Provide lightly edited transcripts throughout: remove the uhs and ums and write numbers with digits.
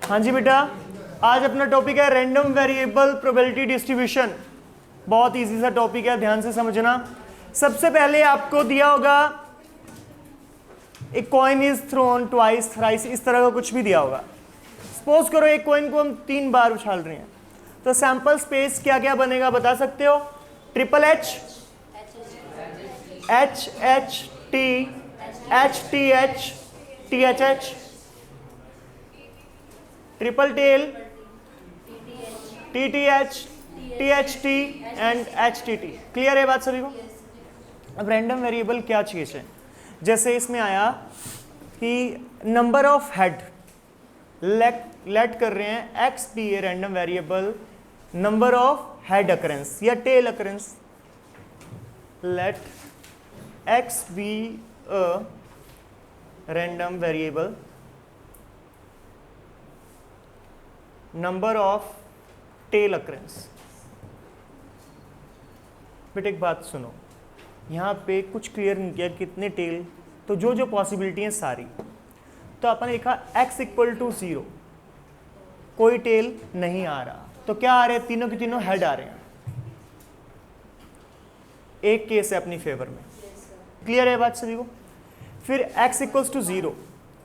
हाँ जी बेटा, आज अपना टॉपिक है रैंडम वेरिएबल प्रोबेबिलिटी डिस्ट्रीब्यूशन। बहुत इजी सा टॉपिक है, ध्यान से समझना। सबसे पहले आपको दिया होगा एक coin is throne twice thrice, इस तरह का कुछ भी दिया होगा। सपोज करो एक कॉइन को हम 3 बार उछाल रहे हैं, तो सैंपल स्पेस क्या क्या बनेगा बता सकते हो? Triple H, H H T, H T H, T H H, triple tail, T T H, T H T and H T T. Clear है बात सभी को? अब रैंडम वेरिएबल क्या चीज है? जैसे इसमें आया कि नंबर ऑफ हेड लेट कर रहे हैं X be a random variable number of head occurrence या tail occurrence. Let x be a random variable number of tail occurrence. बेटा एक बात सुनो, यहाँ पे कुछ क्लियर नहीं किया कितने टेल, तो जो जो पॉसिबिलिटी है सारी। तो अपन लिखा x इक्वल टू 0, कोई टेल नहीं आ रहा, तो क्या आ रहे हैं? तीनों के तीनों हेड आ रहे हैं। एक केस है अपनी फेवर में। क्लियर है बात सभी को? फिर x इक्वल्स टू 0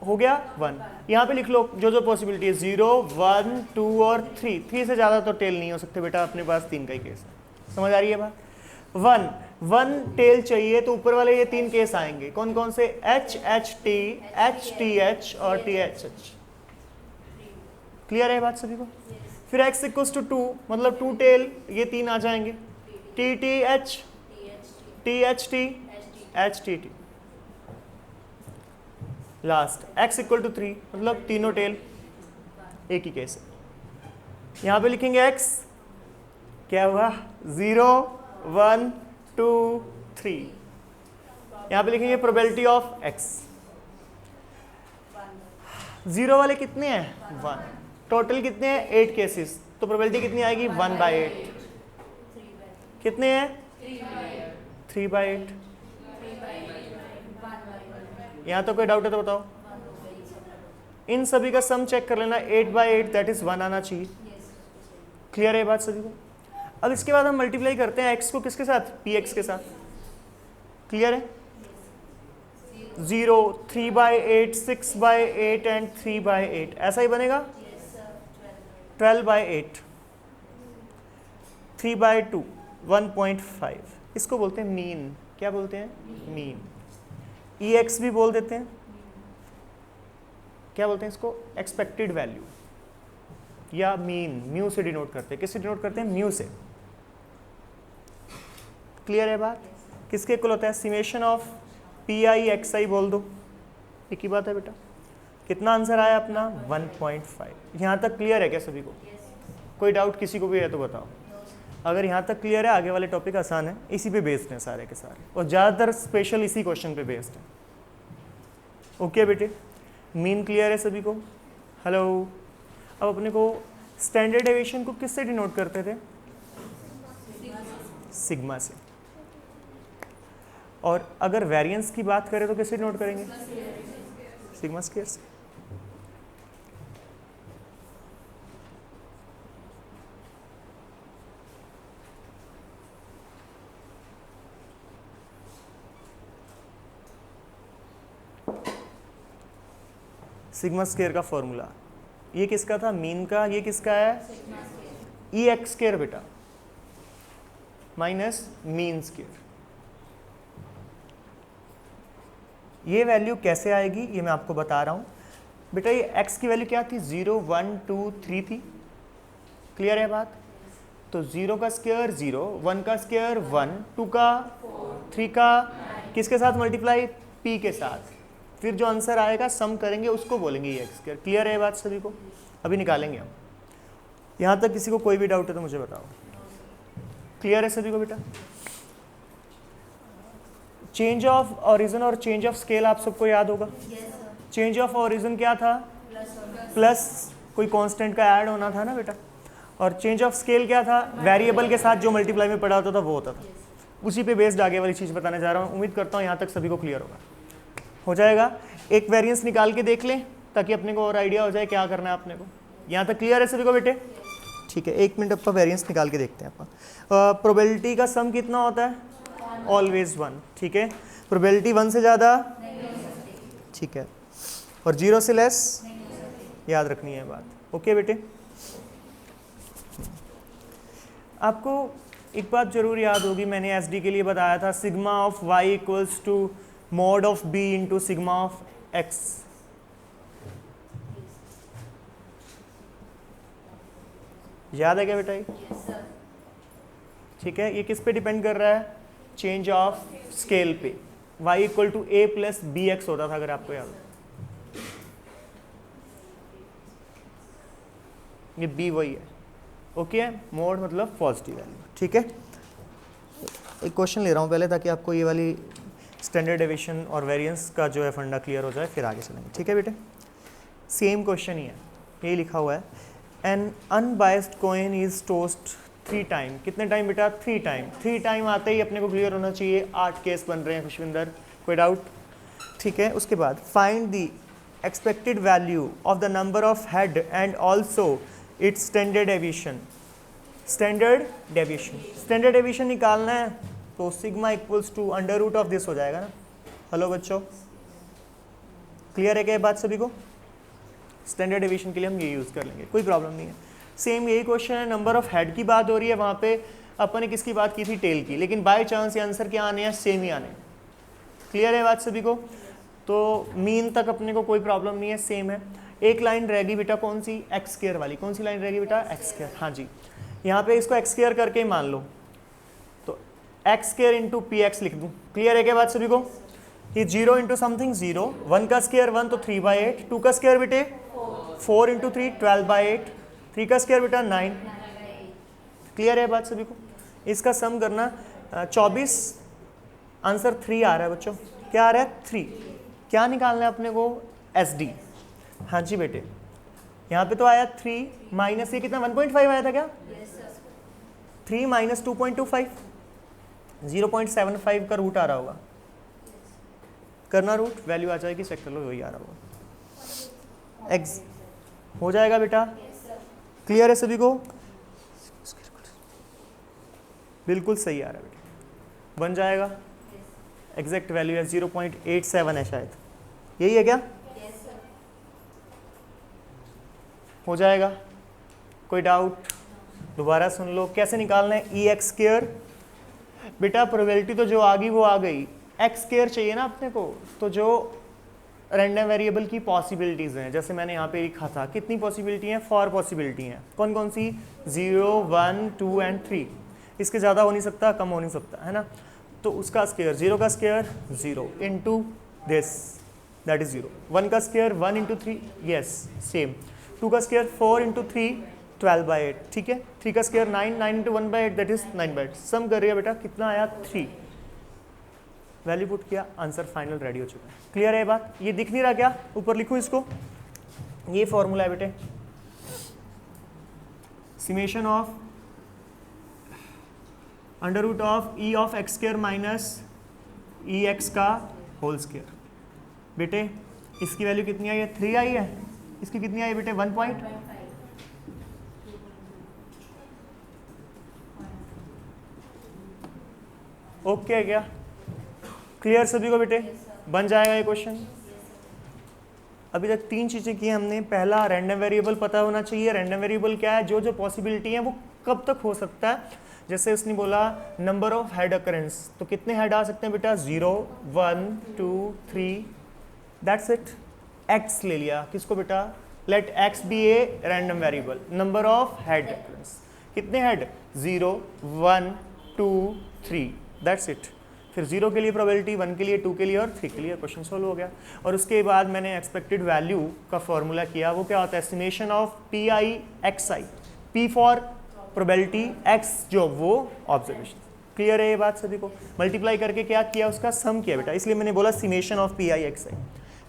हो गया 1, यहाँ पे लिख लो जो जो पॉसिबिलिटी है 0, 1, 2 और 3। 3 से ज़्यादा तो टेल नहीं हो सकते बेटा, अपने पास 3 का ही केस है। समझ आ रही है बात? 1 टेल चाहिए तो ऊपर वाले ये 3 केस आएंगे। कौन कौन से? एच एच टी एच और टी एच एच। क्लियर है बात सभी को? फिर x इक्वल्स टू 2, मतलब 2 टेल, ये 3 आ जाएंगे। T T H, T H T, H T T. Last x equal to 3, मतलब तीनों टेल, एक ही केस है। यहां पे लिखेंगे x क्या हुआ? 0, 1, 2, 3। यहां पे लिखेंगे प्रोबेबिलिटी ऑफ x। 0 वाले कितने हैं? 1। टोटल कितने हैं? 8 केसेस, तो प्रोबेबिलिटी कितनी आएगी? 1/8। कितने हैं? 3/8। यहाँ तो कोई डाउट है तो बताओ। इन सभी का सम चेक कर लेना, 8/8 दैट इज 1 आना चाहिए। क्लियर है बात सभी को? अब इसके बाद हम मल्टीप्लाई करते हैं x को किसके साथ? px के साथ। क्लियर है? 0, 3/8, 6/8 एंड 3/8, ऐसा ही बनेगा। 12/8, 3/2, 1.5। इसको बोलते हैं मीन। क्या बोलते हैं? मीन। EX भी बोल देते हैं। क्या बोलते हैं इसको? एक्सपेक्टेड वैल्यू या मीन। म्यू से डिनोट करते हैं। किससे डिनोट करते हैं? म्यू से। क्लियर है बात? किसके इक्वल होता है? समेशन ऑफ PI/XI बोल दो, एक ही बात है बेटा। कितना आंसर आया अपना? 1.5। यहाँ तक क्लियर है क्या सभी को? कोई डाउट किसी को भी है तो बताओ। अगर यहाँ तक क्लियर है, आगे वाले टॉपिक आसान है, इसी पे बेस्ड हैं सारे के सारे, और ज़्यादातर स्पेशल इसी क्वेश्चन पे बेस्ड है। ओके बेटे, मीन क्लियर है सभी को? हेलो। अब अपने को स्टैंडर्ड डेविएशन को किससे डिनोट करते थे? सिग्मा से। और अगर वेरिएंस की बात करें तो किससे डिनोट करेंगे? सिग्मा स्क्वायर से। सिग्मा स्क्वायर का फॉर्मूला ये किसका था? मीन का। ये किसका है? EX स्क्वायर बेटा माइनस मीन स्क्वायर। ये वैल्यू कैसे आएगी ये मैं आपको बता रहा हूं बेटा। ये x की वैल्यू क्या थी? 0, 1, 2, 3 थी। क्लियर है बात? तो 0 का स्क्वायर 0, 1 का स्क्वायर 1, 2 का 3 का किसके साथ मल्टीप्लाई? p के साथ। फिर जो आंसर आएगा सम करेंगे उसको बोलेंगे ये एक्स स्क्वायर। क्लियर है बात सभी को? अभी निकालेंगे हम। यहाँ तक किसी को कोई भी डाउट है तो मुझे बताओ। क्लियर है सभी को बेटा? चेंज ऑफ ऑरिजिन और चेंज ऑफ स्केल आप सबको याद होगा। चेंज ऑफ ऑरिजिन क्या था? प्लस कोई कांस्टेंट का ऐड होना था ना बेटा। और चेंज ऑफ स्केल क्या था? वेरिएबल के साथ जो मल्टीप्लाई में पड़ा होता था वो होता था। उसी पे बेस्ड आगे वाली चीज़ बताने जा रहा हूँ। उम्मीद करता हूँ यहाँ तक सभी को क्लियर होगा। हो जाएगा। एक वेरिएंस निकाल के देख लें ताकि अपने को और आइडिया हो जाए क्या करना है अपने को। यहाँ तक क्लियर है सभी को बेटे? ठीक है, 1 मिनट अपन वेरिएंस निकाल के देखते हैं। अपन प्रोबेबिलिटी का सम कितना होता है? ऑलवेज 1। ठीक है, प्रोबेबिलिटी 1 से ज़्यादा, ठीक है, और 0 से लेस, याद रखनी है बात। ओके बेटे, आपको एक बात जरूर याद होगी, मैंने एस डी के लिए बताया था, sigma of y equals to mod of b into sigma of x. याद है क्या बेटा? ठीक है, ये किस पे डिपेंड कर रहा है? चेंज ऑफ स्केल पे। y equal to a plus b x होता था, अगर आपको याद हो। ये b वही है। ओके है, मोड मतलब पॉजिटिव वैल्यू। ठीक है, एक क्वेश्चन ले रहा हूँ पहले, ताकि आपको ये वाली स्टैंडर्ड डेविएशन और वेरिएंस का जो है फंडा क्लियर हो जाए, फिर आगे चलेंगे। ठीक है बेटे, सेम क्वेश्चन ही है, यही लिखा हुआ है। N unbiased coin is toast 3 time. कितने टाइम बेटा? 3 टाइम। 3 टाइम आते ही अपने को क्लियर होना चाहिए। 8 केस बन रहे हैं खुशविंदर, कोई डाउट? ठीक है, उसके बाद find the expected value of the number of head and also its standard deviation. Standard deviation, standard deviation निकालना है तो sigma equals to under root of this हो जाएगा ना। हेलो बच्चों, क्लियर है क्या ये बात सभी को? स्टैंडर्ड डेविएशन के लिए हम ये यूज़ कर लेंगे, कोई प्रॉब्लम नहीं है। सेम यही क्वेश्चन है, नंबर ऑफ हेड की बात हो रही है, वहाँ पे अपन ने किसकी बात की थी? टेल की, लेकिन बाय चांस ये आंसर क्या आने हैं? सेम ही आने। क्लियर है बात सभी को? तो मीन तक अपने को कोई प्रॉब्लम नहीं है, सेम है। एक लाइन रहेगी बेटा, कौन सी? एक्स स्क्वायर वाली। कौन सी लाइन रहेगी बेटा? X square. हाँ जी, यहाँ पे इसको एक्स स्क्वायर करके ही मान लो, तो x square into P x लिख दूँ। क्लियर है क्या बात सभी को? ये 0 इंटू समथिंग 0, 1 का स्क्वायर 1 तो 3/8, 2 का स्क्वायर बेटे 4 इंटू 3 12/8, 3 का स्क्वायर बेटा 9। क्लियर है बात सभी को? इसका सम करना 24, आंसर 3 आ रहा है बच्चों। क्या आ रहा है? 3। क्या निकालना है अपने को? S D. हाँ जी बेटे, यहाँ पे तो आया 3 माइनस ये कितना 1.5 आया था क्या? 3 माइनस 2.25, 0.75 का रूट आ रहा होगा। करना रूट, वैल्यू आ जाएगी, चेक कर लो, वही आ रहा होगा। एक्स हो जाएगा बेटा? क्लियर है सभी को? बिल्कुल सही आ रहा है बेटा, बन जाएगा। एग्जैक्ट वैल्यू है 0.87 है शायद, यही है क्या? हो जाएगा, कोई डाउट? दोबारा सुन लो, कैसे निकालना है? ई एक्स स्क्वायर। बेटा प्रोबेबिलिटी तो जो आ गई वो आ गई, एक्स स्क्वायर चाहिए ना अपने को, तो जो रैंडम वेरिएबल की पॉसिबिलिटीज़ हैं, जैसे मैंने यहाँ पे लिखा था, कितनी पॉसिबिलिटी हैं? 4 पॉसिबिलिटी हैं। कौन कौन सी? 0, 1, 2 एंड 3। इसके ज़्यादा हो नहीं सकता, कम हो नहीं सकता, है ना? तो उसका स्क्वायर, 0 का square 0 into this, that is 0। 1 का स्क्वायर 1 इंटू 3, यस सेम। 2 का स्क्वायर 4 इंटू 3 12/8, ठीक है। 3 का स्क्वायर 9, 9 इंटू 1/8 दैट इज़ 9/8। सम कर रही है बेटा, कितना आया? 3। वैल्यू पुट किया, आंसर फाइनल रेडी हो चुका है। क्लियर है बात? ये दिख नहीं रहा क्या? ऊपर लिखूँ इसको, ये फॉर्मूला है बेटे, summation of under root of e of x square minus E x का होल स्क्वायर। बेटे इसकी वैल्यू कितनी आई है? 3 आई है। इसकी कितनी आई बेटे? 1 पॉइंट। ओके है क्या? क्लियर सभी को बेटे? बन जाएगा ये क्वेश्चन। अभी तक 3 चीज़ें की हमने। पहला, रैंडम वेरिएबल पता होना चाहिए। रैंडम वेरिएबल क्या है? जो पॉसिबिलिटी है वो कब तक हो सकता है। जैसे उसने बोला नंबर ऑफ हेड अकरेंस, तो कितने हेड आ सकते हैं बेटा? 0, 1, 2, 3, दैट्स इट। एक्स ले लिया, किसको बेटा? Let x be a random variable. Number of head occurrence, कितने हेड? 0, 1, 2, 3, that's it. फिर 0 के लिए प्रोबेबिलिटी, 1 के लिए, 2 के लिए और 3 के लिए। क्वेश्चन सोल्व हो गया। और उसके बाद मैंने एक्सपेक्टेड वैल्यू का फॉर्मूला किया, वो क्या होता है? Estimation of P I X I, P for probability, x जो वो ऑब्जर्वेशन। क्लियर है ये बात सभी को? मल्टीप्लाई करके क्या किया? उसका सम किया बेटा, इसलिए मैंने बोला summation of P I X I.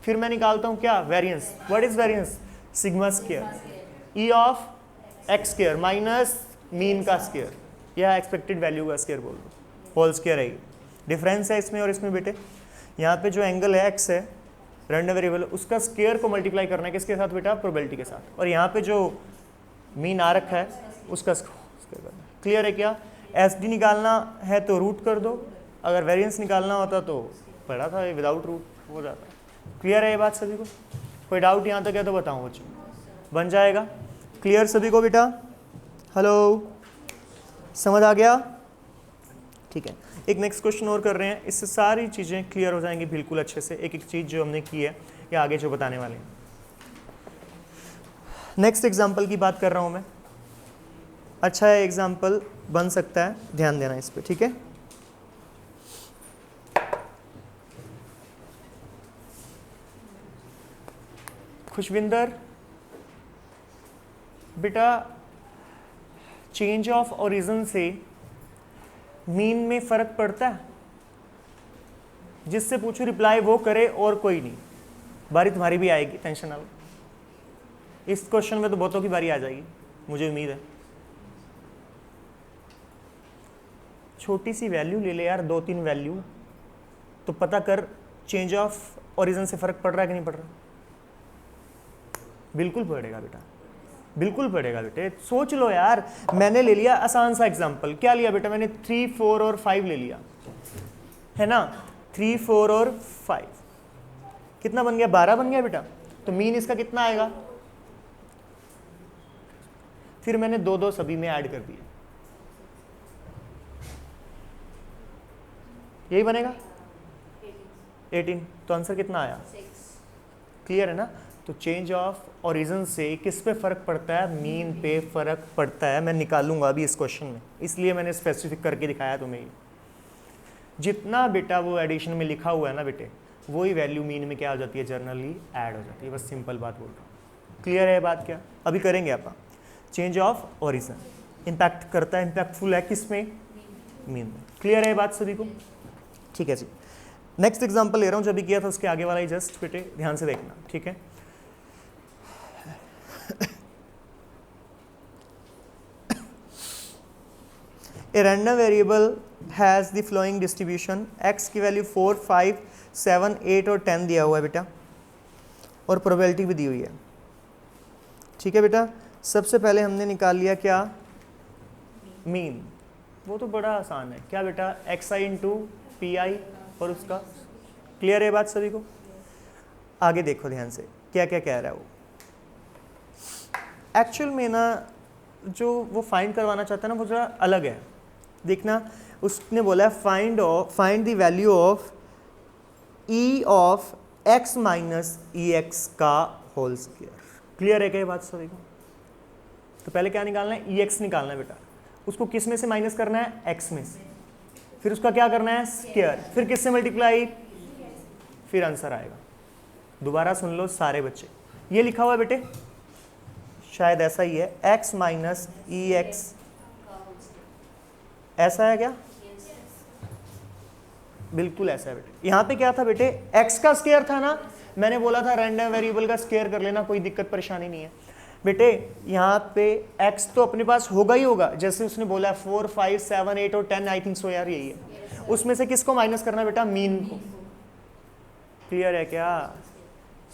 फिर मैं निकालता हूँ क्या? Variance. What is variance? Sigma square E of x square minus mean का स्क्वायर, या एक्सपेक्टेड वैल्यू का स्क्वायर बोल दो, होल स्क्वायर है। डिफरेंस है इसमें और इसमें बेटे। यहाँ पे जो एंगल है एक्स है, रैंडम वेरिएबल, उसका स्केयर को मल्टीप्लाई करना है किसके साथ बेटा, प्रोबेबिलिटी के साथ, और यहाँ पे जो मीन आ रखा है उसका स्केयर करना है। क्लियर है क्या? एसडी निकालना है तो रूट कर दो, अगर वेरिएंस निकालना होता तो पढ़ा था विदाउट रूट हो जाता। क्लियर है ये बात सभी को? कोई डाउट यहाँ तक है तो बताऊँ बच्चों, बन जाएगा? क्लियर सभी को बेटा? हेलो, समझ आ गया? ठीक है, एक नेक्स्ट क्वेश्चन और कर रहे हैं, इससे सारी चीज़ें क्लियर हो जाएंगी बिल्कुल अच्छे से, एक एक चीज़ जो हमने की है या आगे जो बताने वाले हैं। नेक्स्ट एग्जाम्पल की बात कर रहा हूँ मैं, अच्छा है एग्जाम्पल बन सकता है, ध्यान देना इस पर, ठीक है? खुशविंदर बेटा, चेंज ऑफ ओरिजिन से मीन में फर्क पड़ता है? जिससे पूछो रिप्लाई वो करे और कोई नहीं। बारी तुम्हारी भी आएगी, टेंशन ना लो, इस क्वेश्चन में तो बहुतों की बारी आ जाएगी, मुझे उम्मीद है। छोटी सी वैल्यू ले ले यार, 2-3 वैल्यू, तो पता कर चेंज ऑफ ओरिजिन से फर्क पड़ रहा है कि नहीं पड़ रहा। बिल्कुल पड़ेगा बेटा, बिल्कुल पड़ेगा बेटे, सोच लो यार। मैंने ले लिया आसान सा एग्जांपल, क्या लिया बेटा मैंने, 3, 4 और 5 ले लिया, है ना? 3, 4 और 5 कितना बन गया, 12 बन गया बेटा। तो मीन इसका कितना आएगा? फिर मैंने 2-2 सभी में ऐड कर दिए, यही बनेगा 18। तो आंसर कितना आया? 6। क्लियर है ना? तो चेंज ऑफ ओरिजिन से किस पे फर्क पड़ता है? मीन पे फर्क पड़ता है। मैं निकालूंगा अभी इस क्वेश्चन में, इसलिए मैंने स्पेसिफिक करके दिखाया तुम्हें ये। जितना बेटा वो एडिशन में लिखा हुआ है ना बेटे, वही वैल्यू मीन में क्या हो जाती है, जर्नली ऐड हो जाती है। बस सिंपल बात बोल रहा हूँ। क्लियर है बात? क्या अभी करेंगे आप? चेंज ऑफ ओरिजिन इम्पैक्ट करता है, इम्पैक्टफुल है किस में? मीन में। क्लियर है बात सभी को? ठीक है जी, नेक्स्ट एग्जाम्पल ले रहा हूँ, जो अभी किया था उसके आगे वाला ही, जस्ट बेटे ध्यान से देखना, ठीक है? A random variable has the following distribution, x की वैल्यू 4, 5, 7, 8 और 10 दिया हुआ है बेटा, और प्रोबेबिलिटी भी दी हुई है, ठीक है बेटा? सबसे पहले हमने निकाल लिया क्या, मीन। वो तो बड़ा आसान है, क्या बेटा, xi इंटू पी आई और उसका। क्लियर है बात सभी को? आगे देखो ध्यान से क्या क्या कह रहा है वो। एक्चुअल में ना जो वो फाइंड करवाना चाहता है ना, वो जरा अलग है। देखना, उसने बोला है find the value of e of x minus E x का होल स्क्वायर। क्लियर है क्या ये बात सभी को? तो पहले क्या निकालना है, ई एक्स निकालना है बेटा। उसको किस में से माइनस करना है, x में से, फिर उसका क्या करना है, स्क्वायर, फिर किससे मल्टीप्लाई, फिर आंसर आएगा। दोबारा सुन लो सारे बच्चे, ये लिखा हुआ है बेटे, शायद ऐसा ही है, x माइनस ई एक्स, ऐसा है क्या? बिल्कुल ऐसा है बेटे। यहाँ पे क्या था बेटे, x का स्क्वायर था ना, मैंने बोला था रैंडम वेरिएबल का स्क्वायर कर लेना, कोई दिक्कत परेशानी नहीं है बेटे। यहाँ पे x तो अपने पास होगा ही होगा, जैसे उसने बोला 4, 5, 7, 8 और 10, आई थिंक सो यार यही है। उसमें से किसको माइनस करना है बेटा, मीन को। क्लियर है क्या?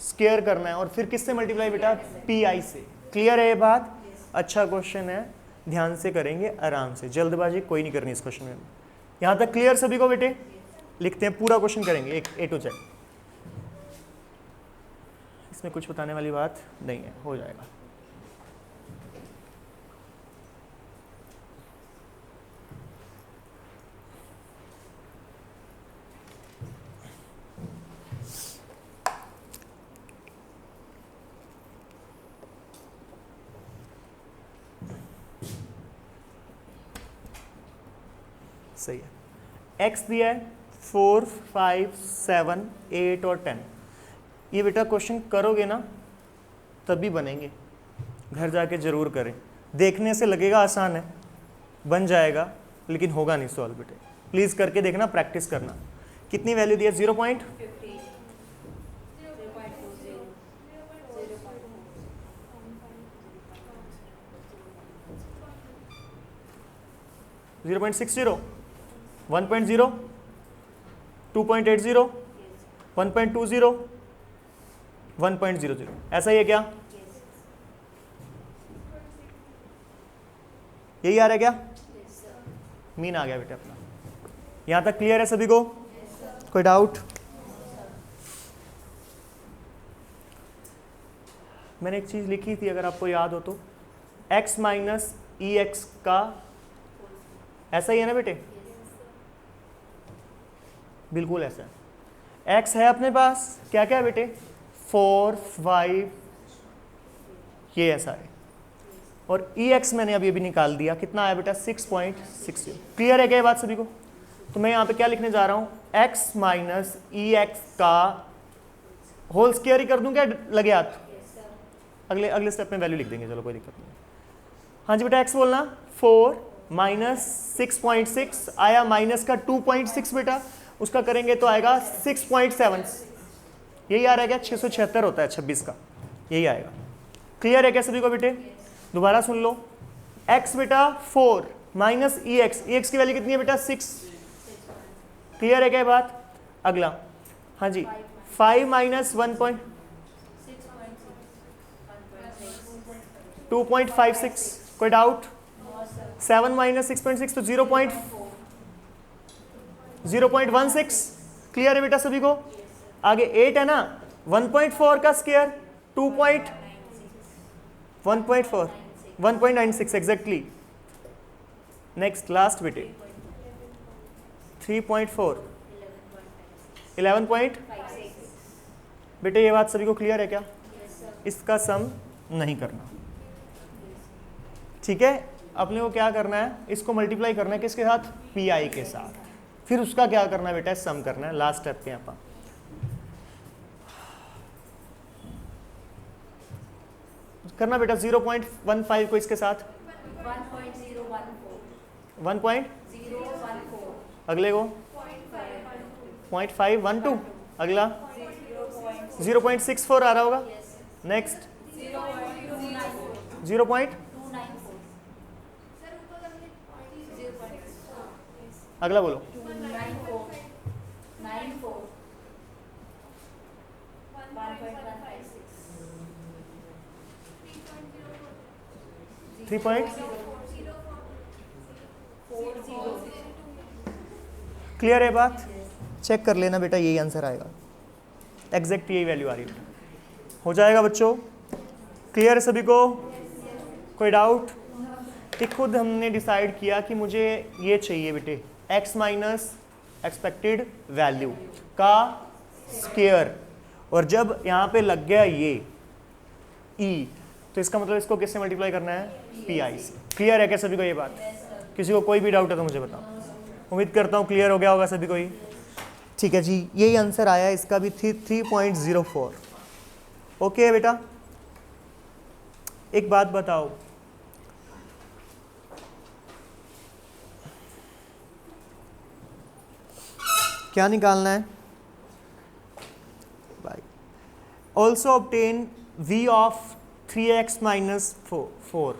स्क्वायर करना है, और फिर किससे मल्टीप्लाई बेटा, पी आई से। क्लियर है ये बात? अच्छा क्वेश्चन है, ध्यान से करेंगे, आराम से, जल्दबाजी कोई नहीं करनी इस क्वेश्चन में। यहाँ तक क्लियर सभी को बेटे? लिखते हैं, पूरा क्वेश्चन करेंगे एक ए टू जेड, इसमें कुछ बताने वाली बात नहीं है, हो जाएगा। सही है, x दिया है 4, 5, 7, 8 और 10। ये बेटा क्वेश्चन करोगे ना तभी बनेंगे, घर जाके जरूर करें। देखने से लगेगा आसान है, बन जाएगा, लेकिन होगा नहीं सॉल्व बेटे। प्लीज़ करके देखना, प्रैक्टिस करना। कितनी वैल्यू दी है, 0.50, 0.60, 1.0, 2.80, 1.20, 1.00, ऐसा ही है क्या? यही आ रहा है क्या? मीन आ गया बेटा अपना। यहां तक क्लियर है सभी को? कोई डाउट? मैंने एक चीज लिखी थी अगर आपको याद हो तो, x माइनस ई एक्स का, ऐसा ही है ना बेटे? बिल्कुल ऐसा है। x है अपने पास, क्या क्या है बेटे? 4, 5, ये ऐसा है, और ई एक्स मैंने अभी अभी निकाल दिया, कितना आया बेटा? 6.60। क्लियर है क्या ये बात सभी को? तो मैं यहाँ पे क्या लिखने जा रहा हूँ? x माइनस ई एक्स का होल स्क्वायर ही कर दूं क्या लगे हाथ? अगले स्टेप में वैल्यू लिख देंगे, चलो कोई दिक्कत नहीं। हाँ जी बेटा, x बोलना। 4 माइनस 6.6 आया, माइनस का 2.6 बेटा, उसका करेंगे तो आएगा 6.7। यही आ रहा है क्या? 676 होता है 26 का, यही आएगा। क्लियर है क्या सभी को बेटे? दोबारा सुन लो, x बेटा 4 माइनस ई एक्स की वैल्यू कितनी है बेटा? 6। क्लियर है क्या बात? अगला, हाँ जी, 5 माइनस 2.56, कोई डाउट? 7 माइनस 6.6 तो 0.16। क्लियर है बेटा सभी को? आगे 8 है ना, 1.4 का स्क्वायर 1.96 एग्जैक्टली। नेक्स्ट लास्ट बेटे 3.4 11 बेटे, ये बात सभी को क्लियर है क्या? इसका सम नहीं करना, ठीक है? अपने को क्या करना है? इसको मल्टीप्लाई करना है किसके साथ? पी के साथ। फिर उसका क्या करना है बेटा? सम करना है। लास्ट स्टेप पे यहाँ करना बेटा 0.15 को इसके साथ 1.014, अगले को 0.512, अगला 0.64 आ रहा होगा। नेक्स्ट 0. अगला बोलो 3. क्लियर है बात? चेक कर लेना बेटा, यही आंसर आएगा, एग्जैक्ट यही वैल्यू आ रही है। हो जाएगा बच्चों? क्लियर है सभी को? कोई डाउट? खुद हमने डिसाइड किया कि मुझे ये चाहिए बेटे, x माइनस एक्सपेक्टेड वैल्यू का स्क्वायर, और जब यहाँ पे लग गया ये e, तो इसका मतलब इसको किससे मल्टीप्लाई करना है? pi से। क्लियर है क्या सभी को ये बात? किसी को कोई भी डाउट है तो मुझे बताओ। उम्मीद करता हूँ क्लियर हो गया होगा सभी को ही। ठीक है जी, यही आंसर आया इसका भी 3.04। ओके बेटा, एक बात बताओ, क्या निकालना है भाई? Also obtain v of 3x minus 4।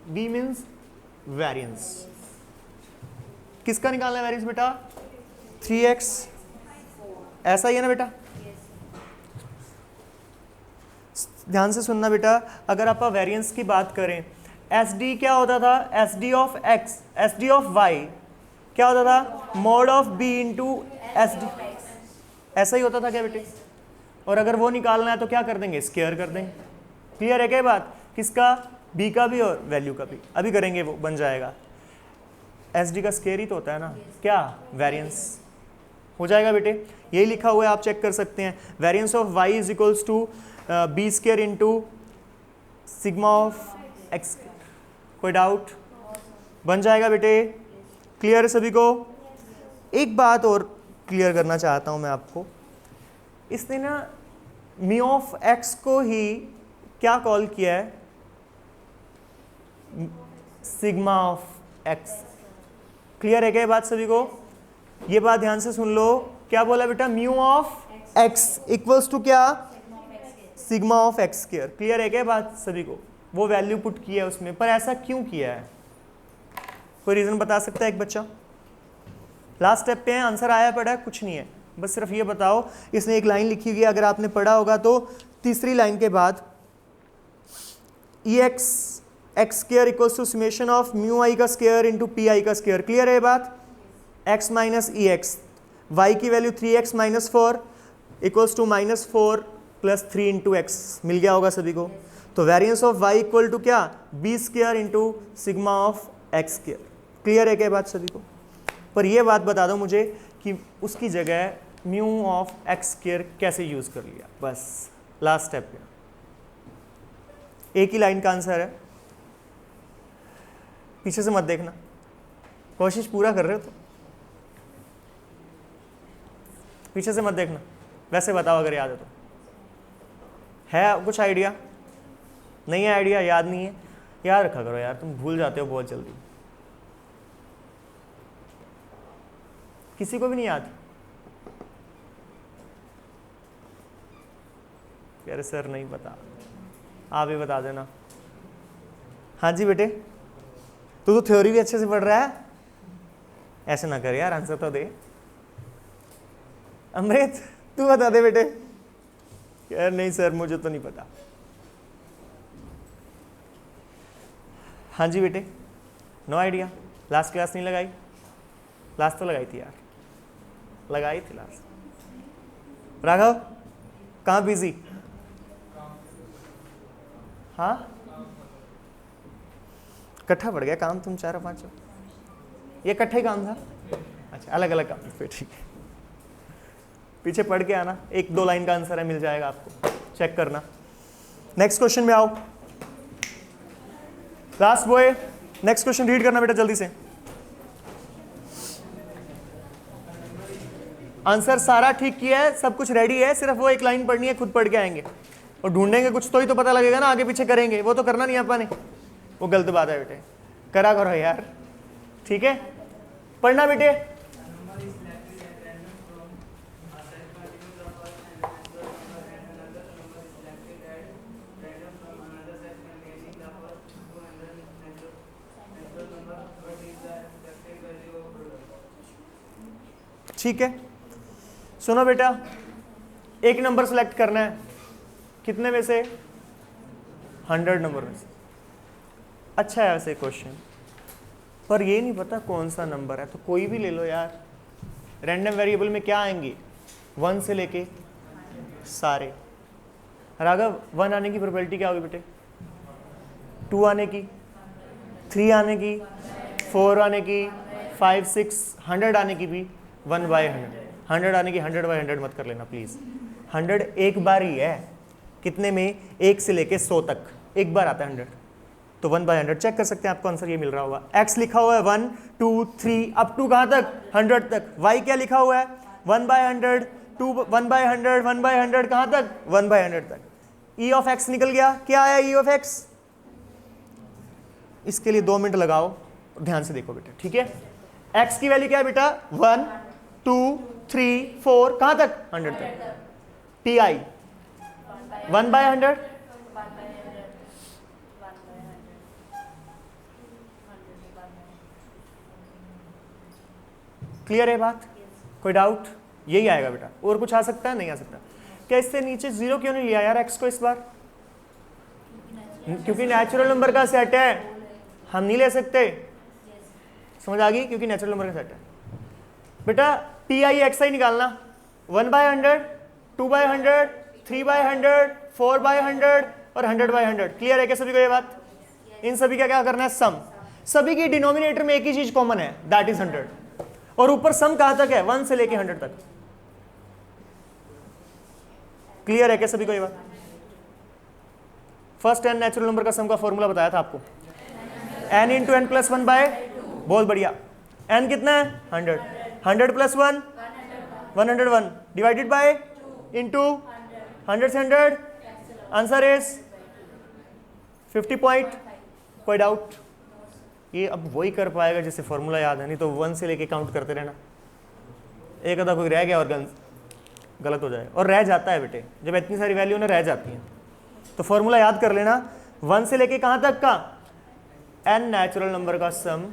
v means variance. किसका निकालना है वेरियंस बेटा? 3x, ऐसा ही है ना बेटा? ध्यान से सुनना बेटा, अगर आप वेरियंस की बात करें, SD क्या होता था? SD of x, SD of y क्या होता था? Mod of b into SD। ऐसा ही होता था क्या बेटे? और अगर वो निकालना है तो क्या कर देंगे? स्क्वायर कर देंगे। क्लियर है क्या बात? किसका? b का भी और वैल्यू का भी। अभी करेंगे, वो बन जाएगा। SD का स्क्वायर ही तो होता है ना, क्या? वेरियंस। हो जाएगा बेटे, यही लिखा हुआ है, आप चेक कर सकते हैं। Variance of y is equals to b square into sigma of x. कोई डाउट? बन जाएगा बेटे? क्लियर है सभी को? एक बात और क्लियर करना चाहता हूं मैं आपको, इसने ना मी ऑफ एक्स को ही क्या कॉल किया है? Sigma of x. क्लियर है क्या ये बात सभी को? ये बात ध्यान से सुन लो, क्या बोला बेटा? Mu of X equals to क्या? Sigma of x square. Clear है क्या बात सभी को? वो वैल्यू पुट किया है उसमें, पर ऐसा क्यों किया है? कोई रीजन बता सकता है एक बच्चा? लास्ट स्टेप पे है, आंसर आया पड़ा है, कुछ नहीं है, बस सिर्फ ये बताओ, इसने एक लाइन लिखी हुई है, अगर आपने पढ़ा होगा तो तीसरी लाइन के बाद E X X square equals to summation of mu I का स्क्वायर इंटू पी आई का स्क्वायर। क्लियर है ये बात? एक्स माइनस ई एक्स, वाई की value 3x minus 4 equals to -4 plus 3 into X मिल गया होगा सभी को। तो variance of y equal to क्या, B square into sigma of x square. Clear है क्या बात सभी को? पर ये बात बता दो मुझे कि उसकी जगह म्यू ऑफ एक्स स्क्वायर कैसे यूज कर लिया। बस लास्ट स्टेप पे एक ही लाइन का आंसर है, पीछे से मत देखना, कोशिश पूरा कर रहे हो तो पीछे से मत देखना, वैसे बताओ अगर याद है तो। है कुछ आइडिया? नहीं है आइडिया, याद नहीं है, याद रखा करो यार, तुम भूल जाते हो बहुत जल्दी। किसी को भी नहीं याद? यार सर नहीं पता, आप ही बता देना। हाँ जी बेटे, तू तो थ्योरी भी अच्छे से पढ़ रहा है, ऐसे ना कर यार, आंसर तो दे। अमृत तू बता दे बेटे। यार नहीं सर मुझे तो नहीं पता। हाँ जी बेटे, नो आइडिया। लास्ट क्लास नहीं लगाई? लास्ट तो लगाई थी यार, लगाई थी लास्ट। राघव कहाँ बिजी? हाँ इकट्ठा पड़ गया काम तुम चारों पांचों? ये इकट्ठा ही काम था? अच्छा अलग अलग काम, फिर ठीक है। पीछे पढ़ के आना, 1-2 लाइन का आंसर है, मिल जाएगा आपको, चेक करना। नेक्स्ट क्वेश्चन में आओ। Last boy, next question read करना बेटा जल्दी से। आंसर सारा ठीक किया है, सब कुछ रेडी है, सिर्फ वो एक लाइन पढ़नी है, खुद पढ़ के आएंगे और ढूंढेंगे कुछ तो ही तो पता लगेगा ना, आगे पीछे करेंगे वो तो करना नहीं अपन ने, वो गलत बात है बेटे, करा करो यार, ठीक है? पढ़ना बेटे। ठीक है, सुनो बेटा, एक नंबर सेलेक्ट करना है, कितने में से? 100 नंबर में से। अच्छा है वैसे क्वेश्चन, पर ये नहीं पता कौन सा नंबर है, तो कोई भी ले लो यार। रैंडम वेरिएबल में क्या आएंगे? 1 से लेके सारे। राघव 1 आने की प्रोबेबिलिटी क्या होगी बेटे? 2 आने की, 3 आने की, 4 आने की, 5, 6, 100 आने की भी 1/100। 100 आने की 100/100 मत कर लेना प्लीज। 100 एक बार ही है, कितने में? 1 से लेके 100 तक एक बार आता है 100, तो 1/100 चेक कर सकते हैं, आपको आंसर ये मिल रहा होगा। x लिखा हुआ है 1, 2, 3 अप टू कहां तक? 100 तक। y क्या लिखा हुआ है? 1/100, 2 1/100, 1/100 कहां तक? 1/100 तक। e ऑफ x निकल गया, क्या आया e ऑफ x? इसके लिए 2 मिनट लगाओ, ध्यान से देखो बेटा, ठीक है? x की वैल्यू क्या है बेटा? 1, 2, 3, 4 कहां तक? 100 तक। pi 1/100, क्लियर है बात? कोई डाउट? यही आएगा बेटा, और कुछ आ सकता है? नहीं आ सकता। क्या इससे नीचे 0 क्यों नहीं लिया यार x को इस बार? क्योंकि नेचुरल नंबर का सेट है, हम नहीं ले सकते। समझ आ गई? क्योंकि नेचुरल नंबर का सेट है बेटा। पी आई एक्स आई निकालना, 1/100, 2/100, 3/100, 4/100 और 100/100। क्लियर है क्या सभी को ये बात? इन सभी का क्या करना है? सम। सभी की डिनोमिनेटर में एक ही चीज कॉमन है, दैट इज 100, और ऊपर सम कहां तक है? 1 से लेके 100 तक। क्लियर है क्या सभी को ये बात? फर्स्ट n नेचुरल नंबर का सम का फॉर्मूला बताया था आपको, n इंटू एन प्लस 1/2। बहुत बढ़िया। n कितना है? 100। 100 प्लस 1 101 डिवाइडेड बाय इंटू 100 से 100, आंसर इज 50. कोई डाउट? ये अब वही कर पाएगा जिसे फॉर्मूला याद है, नहीं तो 1 से लेके काउंट करते रहना, एक आधा कोई रह गया और गलत हो जाए। और रह जाता है बेटे, जब इतनी सारी वैल्यू ना रह जाती हैं, तो फॉर्मूला याद कर लेना। 1 से लेके कहां तक का? n नेचुरल नंबर का सम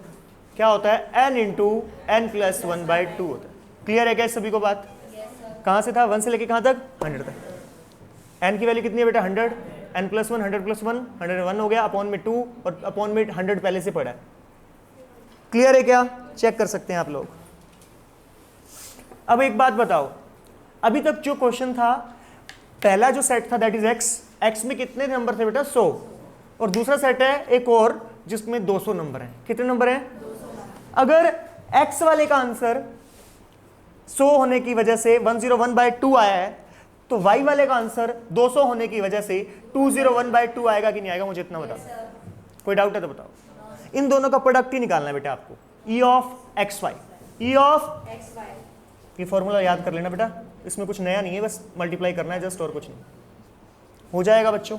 क्या होता है? n इंटू एन प्लस 1/2 होता है। क्लियर है क्या सभी को बात? कहाँ से था, 1 से लेके कहाँ तक, 100 तक। n की वैल्यू कितनी है बेटा, 100, n प्लस 1, 100 प्लस 1, 101 हो गया, अपॉन में 2 और अपॉन में 100 पहले से पड़ा है। क्लियर है क्या, चेक कर सकते हैं आप लोग। अब एक बात बताओ, अभी तक जो क्वेश्चन था, पहला जो सेट था दैट इज x में कितने नंबर थे बेटा, 100, और दूसरा सेट है एक और जिसमें 200 नंबर हैं। कितने नंबर हैं, 200। अगर x वाले का आंसर 100 होने की वजह से 101/2 आया है, तो y वाले का आंसर 200 होने की वजह से 201/2 आएगा कि नहीं आएगा, मुझे इतना बताओ। कोई डाउट है तो बताओ। इन दोनों का प्रोडक्ट ही निकालना है बेटा आपको, e of x y, e of x y. ये फॉर्मूला याद कर लेना बेटा, इसमें कुछ नया नहीं है, बस मल्टीप्लाई करना है जस्ट, और कुछ नहीं। हो जाएगा बच्चों,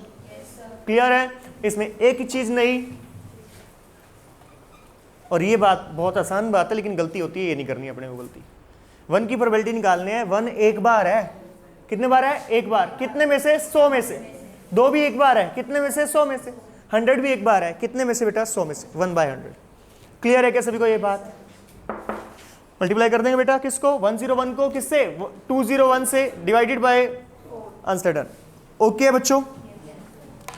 क्लियर है, इसमें एक ही चीज नहीं। और ये बात बहुत आसान बात है, लेकिन गलती होती है, ये नहीं करनी अपने को गलती। 1 की प्रोबेबिलिटी निकालने है, 1 एक बार है, कितने बार है, एक बार, कितने में से, 100 में से। 2 भी एक बार है, कितने में से, 100 में से। 100 भी एक बार है, कितने में से बेटा, 100 में से, 1/100। क्लियर है क्या सभी को ये बात। मल्टीप्लाई कर देंगे बेटा किसको, 101 को किससे, 201 से, divided by answer done. Okay बच्चों,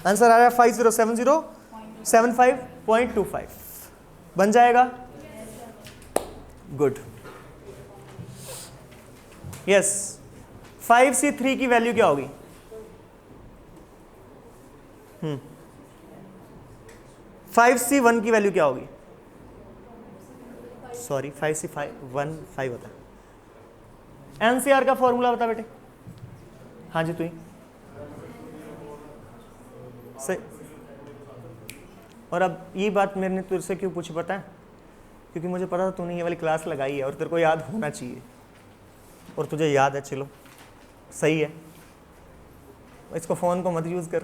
आंसर आ रहा है 507075.25 बन जाएगा। Good, yes. 5C3 की वैल्यू क्या होगी, 5C1 की वैल्यू क्या होगी, सॉरी 5C1 होता है। एनसीआर का फॉर्मूला बता बेटे। हाँ जी, तू ही सही। और अब ये बात मैंने तुझसे क्यों पूछी पता है, क्योंकि मुझे पता था तूने ये वाली क्लास लगाई है और तेरे को याद होना चाहिए, और तुझे याद है, चलो सही है। इसको फ़ोन को मत यूज़ कर,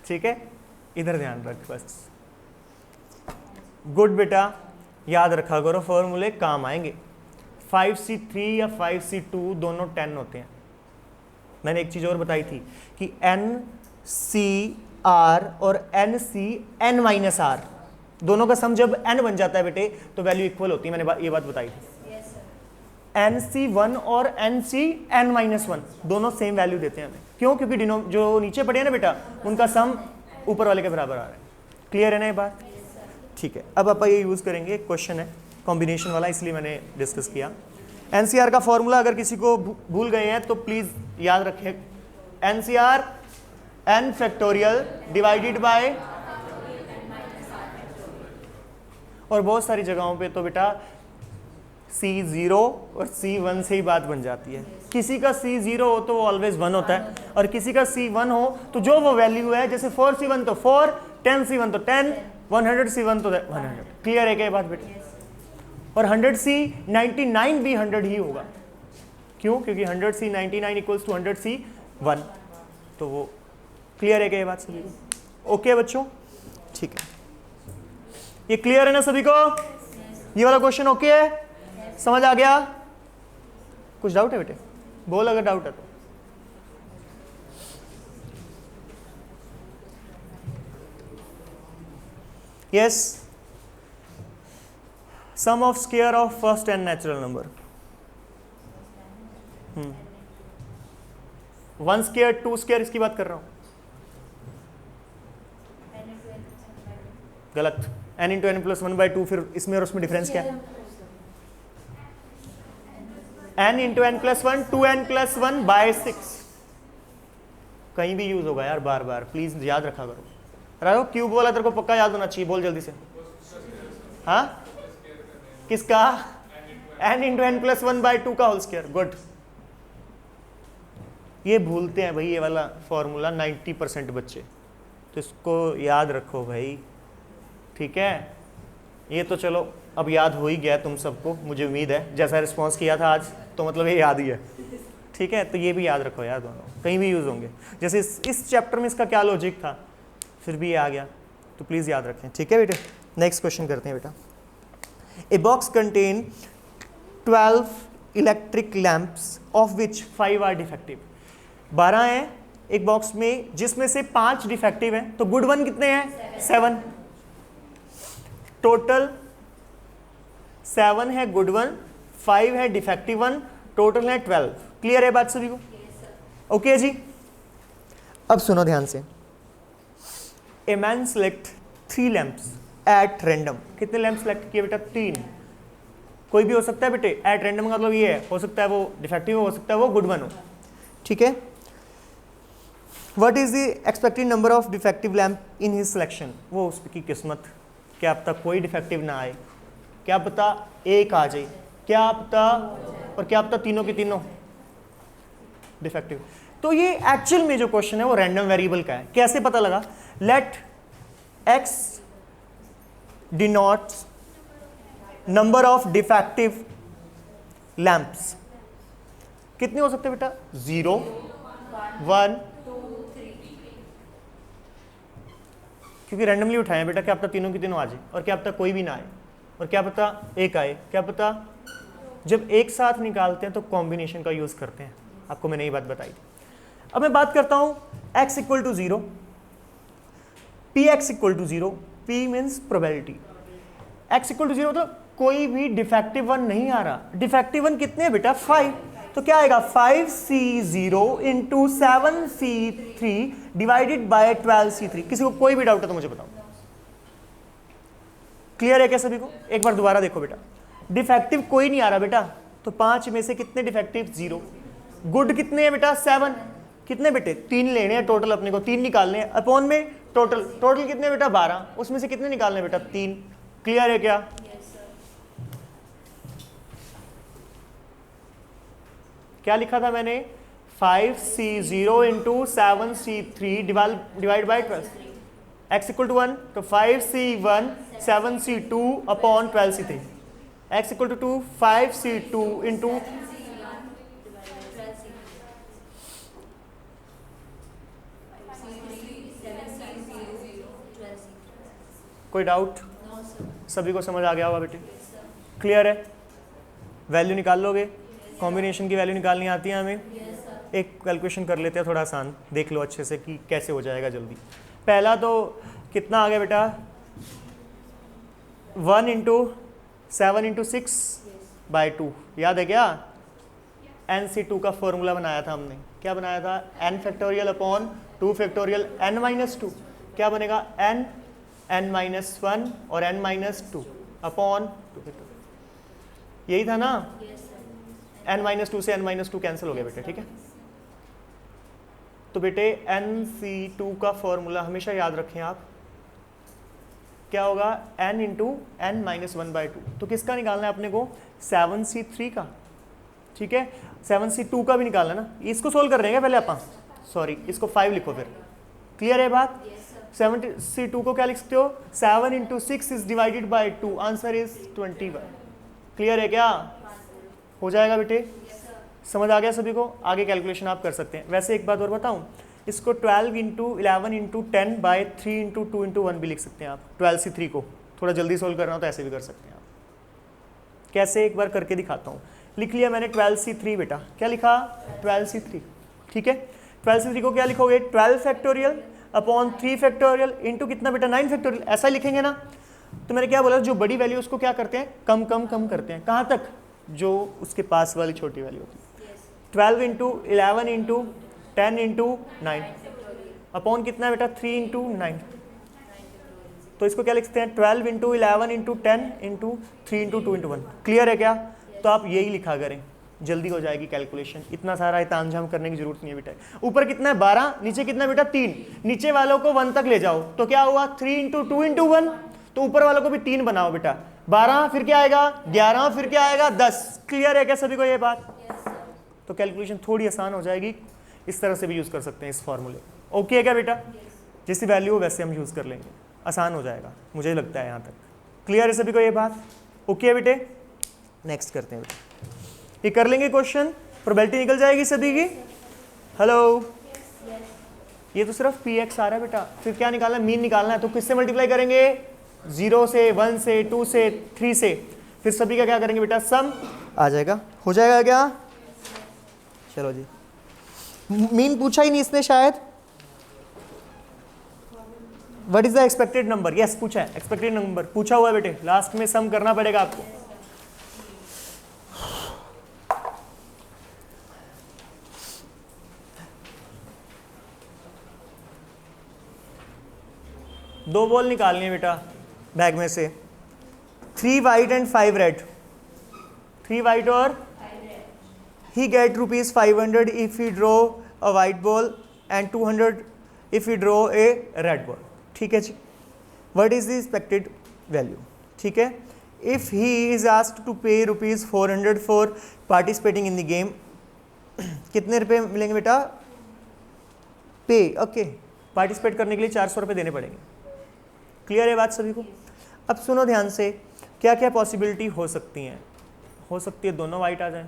ठीक है, इधर ध्यान रख बस। गुड बेटा, याद रखा करो, फॉर्मूले काम आएंगे। 5C3 या 5C2 दोनों 10 होते हैं। मैंने एक चीज़ और बताई थी कि NCR और NCN-R दोनों का सम जब n बन जाता है बेटे तो वैल्यू इक्वल होती है। मैंने ये बात बताई थी। NC1 और NCN-1 दोनों सेम वैल्यू देते हैं हमें। क्यों? क्योंकि जो नीचे पड़े हैं ना बेटा, उनका सम ऊपर वाले के बराबर आ रहा है। क्लियर है ना ये बात? ठीक है, अब आप ये यूज़ करेंगे, क्वेश्चन है कॉम्बिनेशन वाला, इसलिए मैंने डिस्कस किया। NCR का फॉर्मूला अगर किसी को भूल गए हैं तो प्लीज़ याद रखें। NCR n factorial divided by, और बहुत सारी जगहों पे तो बेटा C0 और C1 से ही बात बन जाती है। किसी का C0 हो तो वो ऑलवेज 1 होता है, और किसी का C1 हो तो जो वो वैल्यू है, जैसे 4C1 तो 4, 10C1 तो 10, 100C1 तो 100। क्लियर है क्या बात बेटा? और 100C99 भी 100 ही होगा। क्यों? क्योंकि 100C99 इक्वल्स टू 100C1। तो वो क्लियर है क्या ये बात सभी को? ओके बच्चों, ठीक है, ये क्लियर है ना सभी को? ये वाला क्वेश्चन ओके है, समझ आ गया? कुछ डाउट है बेटे? बोल अगर डाउट है तो। Yes, sum of square of first and natural number. 1 square 2 square इसकी बात कर रहा हूं। गलत। n इंटू एन प्लस 1/2, फिर इसमें और उसमें डिफरेंस क्या है? n into n plus 1, 2n plus 1/6। कहीं भी यूज होगा यार, बार बार प्लीज याद रखा करो। राघव क्यूब वाला तेरे को पक्का याद होना चाहिए, बोल जल्दी से। हाँ, किसका? n इंटू एन प्लस 1/2 का होल स्क्वायर। गुड। ये भूलते हैं भाई ये वाला फॉर्मूला 90% बच्चे, तो इसको याद रखो भाई, ठीक है? ये तो चलो अब याद हो ही गया तुम सबको, मुझे उम्मीद है। जैसा रिस्पांस किया था आज तो मतलब ये याद ही है, ठीक है? तो ये भी याद रखो यार, दोनों कहीं भी यूज़ होंगे। जैसे इस चैप्टर में इसका क्या लॉजिक था, फिर भी ये आ गया, तो प्लीज़ याद रखें, ठीक है बेटे? नेक्स्ट क्वेश्चन करते हैं बेटा। A box contain 12 electric lamps of which 5 are defective. 12 हैं एक बॉक्स में, जिसमें से 5 डिफेक्टिव हैं, तो गुड वन कितने हैं? 7। टोटल 7 है गुड वन, 5 है डिफेक्टिव वन, टोटल है 12। क्लियर है बात सभी को? ओके जी, अब सुनो ध्यान से। A man select 3 lamps at random. कितने लैंप सेलेक्ट किए बेटा? 3। कोई भी हो सकता है बेटे, एट रैंडम का मतलब ये है, हो सकता है वो डिफेक्टिव हो सकता है वो गुड वन हो, ठीक है। What is the expected number of defective lamp in his selection? वो उसकी किस्मत, क्या पता कोई डिफेक्टिव ना आए, क्या पता एक आ जाए, क्या पता, और क्या पता तीनों की तीनों डिफेक्टिव। तो ये एक्चुअल में जो क्वेश्चन है वो रैंडम वेरिएबल का है। कैसे पता लगा? Let x denotes number of defective lamps. कितने हो सकते हैं बेटा? 0, 1, क्योंकि रैंडमली उठाए हैं बेटा, क्या पता तीनों की तीनों आ जाए, और क्या पता कोई भी ना आए, और क्या पता एक आए, क्या पता। जब एक साथ निकालते हैं तो कॉम्बिनेशन का यूज करते हैं, आपको मैंने ये बात बताई थी। अब मैं बात करता हूं x equal to 0, p x equal to 0, p means probability. x equal to 0 मतलब कोई भी डिफेक्टिव वन नहीं आ रहा। डिफेक्टिव वन कितने बेटा? 5। तो क्या आएगा? 5c0 into 7c3 divided by 12c3। किसी को कोई भी डाउट है तो मुझे बताओ। क्लियर है क्या सभी को? एक बार दोबारा देखो बेटा, डिफेक्टिव कोई नहीं आ रहा बेटा, तो 5 में से कितने डिफेक्टिव? 0। गुड कितने हैं बेटा? 7। कितने बेटे? 3 लेने हैं टोटल, अपने को 3 निकालने हैं, अपॉन में टोटल कितने बेटा? 12। उसमें से कितने निकालने बेटा? 3। क्लियर है क्या? क्या लिखा था मैंने? 5c0 into 7c3 divide by 12। x equal to 1, तो 5c1 7c2 upon 12c3। x equal to 2, 5c2 into, कोई डाउट? सभी को समझ आ गया होगा बेटे? क्लियर है? वैल्यू निकाल लोगे? कॉम्बिनेशन की वैल्यू निकालनी आती है हमें? एक कैलकुलेशन कर लेते हैं, थोड़ा आसान, देख लो अच्छे से कि कैसे हो जाएगा जल्दी। पहला तो कितना आ गया बेटा? 1 इंटू 7 इंटू 6 बाई 2, याद है क्या? NC2 का फॉर्मूला बनाया था हमने। क्या बनाया था? n factorial upon 2 factorial n minus 2। क्या बनेगा? n माइनस 1 और n माइनस 2 अपॉन 2। यही था ना? n माइनस 2 से n माइनस 2 कैंसिल हो गया बेटे, ठीक है। तो बेटे NC2 का फॉर्मूला हमेशा याद रखें आप, क्या होगा? n into n minus 1/2। तो किसका निकालना है अपने को? 7c3 का, ठीक है। 7c2 का भी निकालना ना। इसको सोल्व कर रहे हैं पहले अपन, सॉरी इसको 5 लिखो फिर। क्लियर है बात? 7c2 को क्या लिख सकते हो? 7 into 6 is divided by 2, answer is 21। Clear है क्या? हो जाएगा बेटे? समझ आ गया सभी को? आगे कैलकुलेशन आप कर सकते हैं। वैसे एक बात और बताऊं, इसको 12 into 11 into 10 by 3 into 2 into 1 भी लिख सकते हैं आप। 12c3 को थोड़ा जल्दी सोल्व करना हो तो ऐसे भी कर सकते हैं आप। कैसे? एक बार करके दिखाता हूँ। लिख लिया मैंने 12c3 बेटा। क्या लिखा? 12c3, ठीक है। 12c3 को क्या लिखोगे? 12 फैक्टोरियल अपॉन 3 फैक्टोरियल इंटू कितना बेटा? 9 फैक्टोरियल। ऐसा लिखेंगे ना। तो मैंने क्या बोला? जो बड़ी वैल्यू उसको क्या करते हैं? कम कम कम करते हैं। कहाँ तक? जो उसके पास वाली छोटी वैल्यू होती है। 12 इंटू 11 इंटू 10 इंटू 9 अपॉन कितना बेटा? 3 इंटू 9। तो इसको क्या लिख सकते हैं? 12 into 11 into 10 into 3 into 2 into 1। Clear है क्या? तो आप यही लिखा करें, जल्दी हो जाएगी कैलकुलेशन। इतना सारा तामझाम करने की जरूरत नहीं है बेटा। ऊपर कितना है? 12, नीचे कितना बेटा? 3। नीचे वालों को 1 तक ले जाओ, तो क्या हुआ? 3 इंटू 2 इंटू 1। तो ऊपर वालों को भी 3 बनाओ बेटा। 12 फिर क्या आएगा? 11 फिर क्या आएगा? 10। क्लियर है क्या सभी को ये बात? तो कैलकुलेशन थोड़ी आसान हो जाएगी। इस तरह से भी यूज कर सकते हैं इस फॉर्मूले। ओके है क्या बेटा? जैसी वैल्यू हो वैसे हम यूज कर लेंगे, आसान हो जाएगा मुझे लगता है। यहाँ तक क्लियर है सभी को ये बात? ओके है बेटे? नेक्स्ट करते हैं बेटा, ये कर लेंगे क्वेश्चन। प्रोबेबिलिटी निकल जाएगी सभी की। हेलो, ये तो सिर्फ px आ रहा है बेटा। फिर क्या निकालना है? मीन निकालना है। तो किससे मल्टीप्लाई करेंगे? 0 से, 1 से, 2 से, 3 से। फिर सभी का क्या करेंगे बेटा? सम आ जाएगा। हो जाएगा क्या? चलो जी। मीन पूछा ही नहीं इसने शायद। What is the expected number? Yes पूछा है, एक्सपेक्टेड नंबर पूछा हुआ है बेटे। लास्ट में सम करना पड़ेगा आपको। 2 बॉल निकालनी है बेटा बैग में से, 3 वाइट एंड 5 रेड, 3 वाइट और he get ₹500 if he draw a white ball and 200 if he draw a red ball. ठीक है जी, what is the expected value? ठीक है, if he is asked to pay ₹400 for participating in the game, कितने रुपए मिलेंगे बेटा? पे, okay, participate करने के लिए 400 रुपये देने पड़ेंगे। क्लियर है बात सभी को? अब सुनो ध्यान से, क्या क्या पॉसिबिलिटी हो सकती हैं? हो सकती है दोनों वाइट आ जाएं,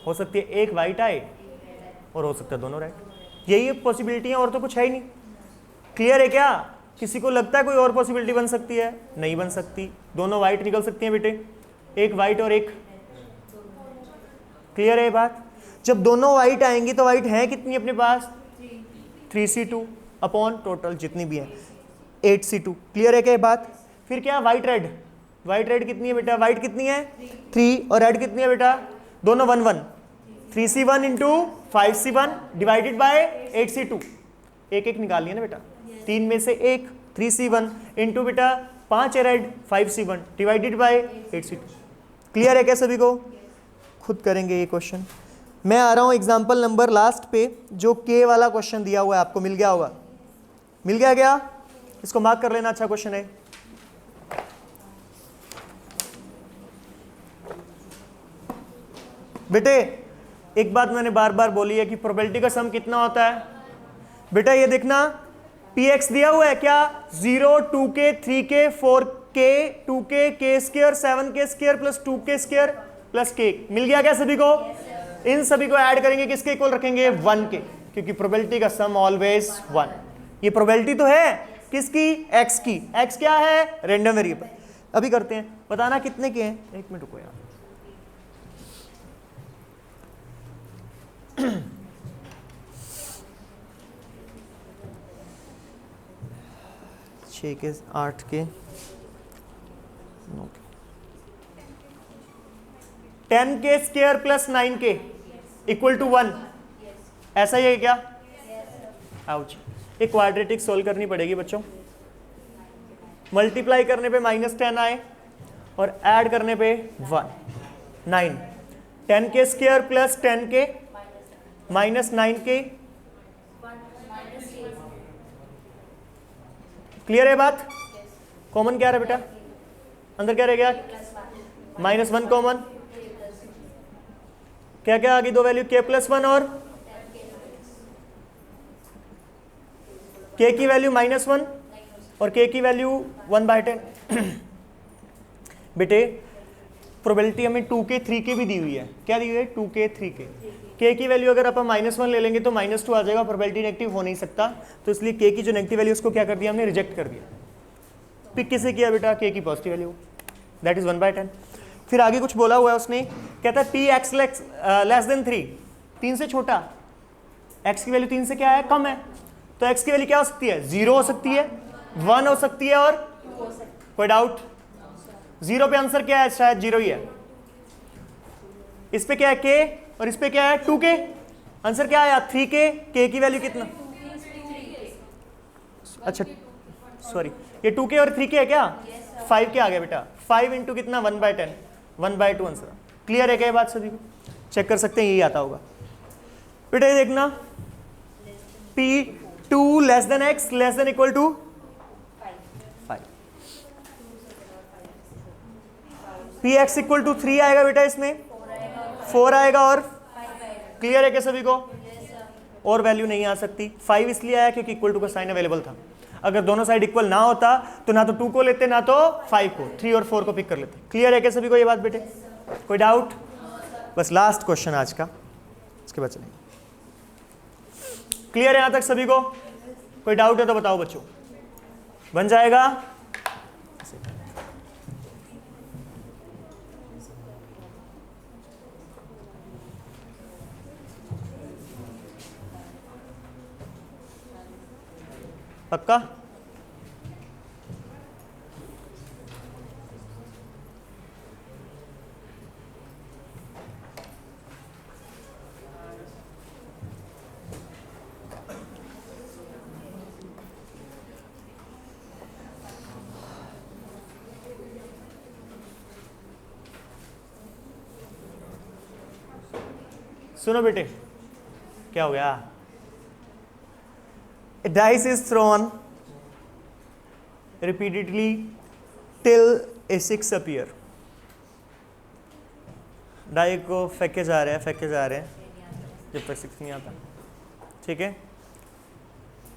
हो सकती है एक वाइट आए, और हो सकता है दोनों रेड। यही पॉसिबिलिटी है, और तो कुछ है ही नहीं। क्लियर है क्या? किसी को लगता है कोई और पॉसिबिलिटी बन सकती है? नहीं बन सकती, दोनों वाइट निकल सकती हैं बेटे, एक वाइट और एक। क्लियर है बात? जब दोनों वाइट आएंगी तो वाइट है कितनी अपने पास? 3C2 अपॉन टोटल जितनी भी है 8C2। क्लियर है क्या ये बात? फिर क्या वाइट रेड, वाइट रेड कितनी है बेटा? वाइट कितनी है? 3, और रेड कितनी है बेटा? दोनों 1 1, 3C1 into 5C1 divided by 8C2। एक एक निकाल लिया ना बेटा, 3 में से एक 3C1 इंटू बेटा 5 है red, 5C1 divided by 8C2। Clear है क्या सभी को? खुद करेंगे ये क्वेश्चन। मैं आ रहा हूँ एग्जाम्पल नंबर लास्ट पे, जो के वाला क्वेश्चन दिया हुआ है, आपको मिल गया होगा। मिल गया क्या? इसको मार्क कर लेना, अच्छा क्वेश्चन है। बेटे एक बात मैंने बार बार बोली है कि प्रोबेबिलिटी का सम कितना होता है बेटा? ये देखना, px दिया हुआ है क्या? 0, 2k, 3k, 4k, 2k, k square, 7k square plus 2k square plus k। मिल गया क्या सभी को? इन सभी को ऐड करेंगे, किसके इक्वल रखेंगे? 1 के, क्योंकि प्रोबेबिलिटी का सम ऑलवेज 1। ये प्रोबेबिलिटी तो है किसकी? x की। x क्या है? Random variable. अभी करते हैं, बताना कितने के हैं। एक मिनट रुको यार, 6 के, 8 के, 9 के, 10k square plus 9k equal to 1। ऐसा ही है क्या? आउच। एक क्वाड्रेटिक सोल्व करनी पड़ेगी बच्चों। मल्टीप्लाई करने पे -10 आए और ऐड करने पे 1, 9। 10k square plus 10k minus 9k। Clear है बात? कॉमन क्या रहा बेटा? अंदर क्या रह गया? -1 कॉमन। क्या क्या आ गई? दो वैल्यू, k प्लस 1 और k की वैल्यू -1 और k की वैल्यू 1/10। बेटे प्रोबेबिलिटी हमें 2k 3k भी दी हुई है। क्या दी हुई है? 2k 3k। k की वैल्यू अगर अपन -1 ले लेंगे तो -2 आ जाएगा, प्रोबेबिलिटी नेगेटिव हो नहीं सकता, तो इसलिए k की जो नेगेटिव वैल्यू उसको क्या कर दिया हमने? रिजेक्ट कर दिया। पिक किसे किया बेटा? k की पॉजिटिव वैल्यू, दैट इज 1/10। फिर आगे कुछ बोला हुआ है उसने, कहता है px लेस देन 3, 3 से छोटा। x की वैल्यू 3 से क्या है? कम है, तो x की वैल्यू क्या हो सकती है? 0 हो सकती है, 1 हो सकती है, और कोई डाउट? 0 पे आंसर क्या है? शायद 0 ही है। इस पे क्या है? k, और इस पे क्या है? 2k। आंसर क्या आया? 3k। k की वैल्यू कितना? अच्छा सॉरी, ये 2k और 3k है क्या? 5k आ गया बेटा। 5 इंटू कितना? 1/10, 1/2 आंसर। क्लियर है क्या ये बात सभी को? चेक कर सकते हैं, यही आता होगा बेटा। ये देखना, p2 less than x less than equal to 5। px equal to 3 आएगा बेटा, इसमें 4 आएगा, और क्लियर है क्या सभी को? और वैल्यू नहीं आ सकती। 5 इसलिए आया क्योंकि इक्वल टू का साइन अवेलेबल था। अगर दोनों साइड इक्वल ना होता तो ना तो 2 को लेते ना तो 5 को, 3 और 4 को पिक कर लेते। क्लियर है क्या सभी को ये बात बेटे? कोई डाउट? बस लास्ट क्वेश्चन आज का, इसके बाद चलेंगे। क्लियर है यहां तक सभी को? कोई डाउट है तो बताओ बच्चों। बन जाएगा? पक्का? सुनो बेटे, क्या हो गया? A dice is thrown repeatedly till a 6 appear. Die को फेंके जा रहे हैं जब तक 6 नहीं आता। ठीक है,